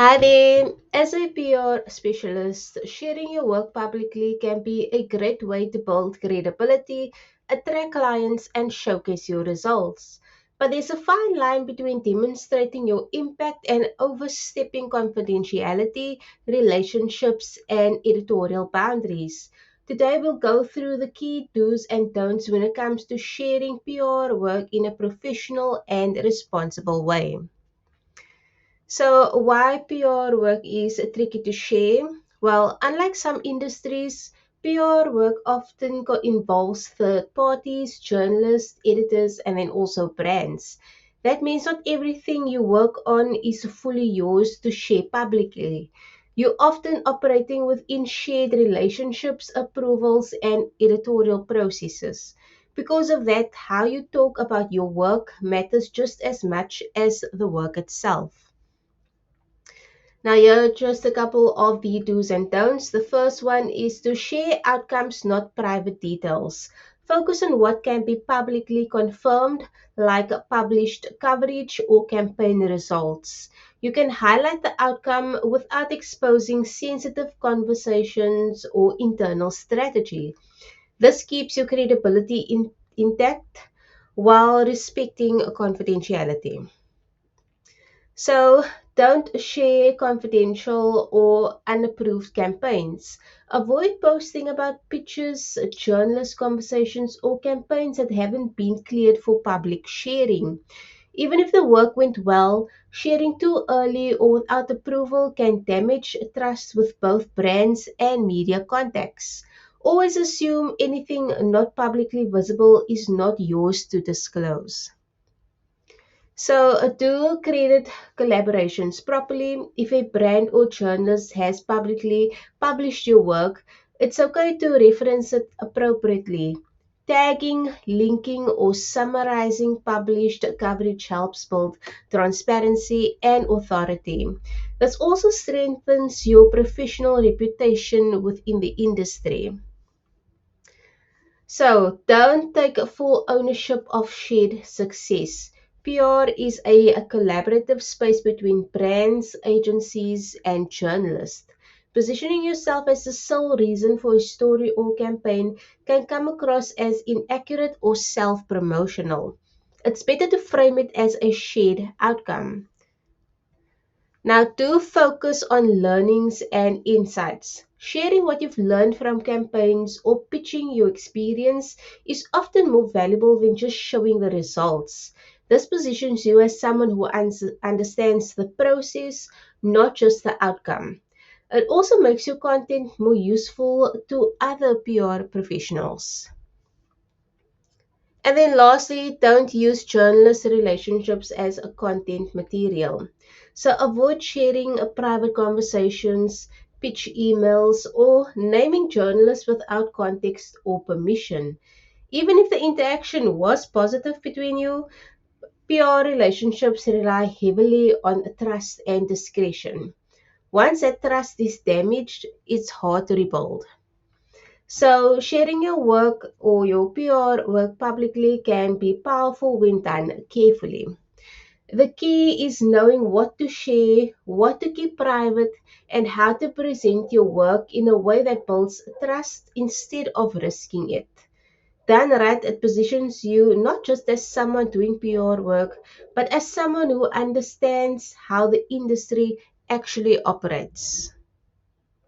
Hi there. As a PR specialist, sharing your work publicly can be a great way to build credibility, attract clients, and showcase your results. But there's a fine line between demonstrating your impact and overstepping confidentiality, relationships, and editorial boundaries. Today, we'll go through the key do's and don'ts when it comes to sharing PR work in a professional and responsible way. So, why PR work is tricky to share? Well, unlike some industries, PR work often involves third parties, journalists, editors, and then also brands. That means not everything you work on is fully yours to share publicly. You're often operating within shared relationships, approvals, and editorial processes. Because of that, how you talk about your work matters just as much as the work itself. Now, here are just a couple of the do's and don'ts. The first one is to share outcomes, not private details. Focus on what can be publicly confirmed, like published coverage or campaign results. You can highlight the outcome without exposing sensitive conversations or internal strategy. This keeps your credibility intact while respecting confidentiality. So don't share confidential or unapproved campaigns. Avoid posting about pictures, journalist conversations, or campaigns that haven't been cleared for public sharing. Even if the work went well, sharing too early or without approval can damage trust with both brands and media contacts. Always assume anything not publicly visible is not yours to disclose. So, do credit collaborations properly. If a brand or journalist has publicly published your work, it's okay to reference it appropriately. Tagging, linking, or summarizing published coverage helps build transparency and authority. This also strengthens your professional reputation within the industry. So don't take full ownership of shared success. PR is a collaborative space between brands, agencies, and journalists. Positioning yourself as the sole reason for a story or campaign can come across as inaccurate or self promotional. It's better to frame it as a shared outcome. Now, to focus on learnings and insights. Sharing what you've learned from campaigns or pitching your experience is often more valuable than just showing the results. This positions you as someone who understands the process, not just the outcome. It also makes your content more useful to other PR professionals. And then lastly, don't use journalist relationships as a content material. So avoid sharing private conversations, pitch emails, or naming journalists without context or permission. Even if the interaction was positive between you, PR relationships rely heavily on trust and discretion. Once that trust is damaged, it's hard to rebuild. So, sharing your work or your PR work publicly can be powerful when done carefully. The key is knowing what to share, what to keep private, and how to present your work in a way that builds trust instead of risking it. Done right, it positions you not just as someone doing PR work, but as someone who understands how the industry actually operates.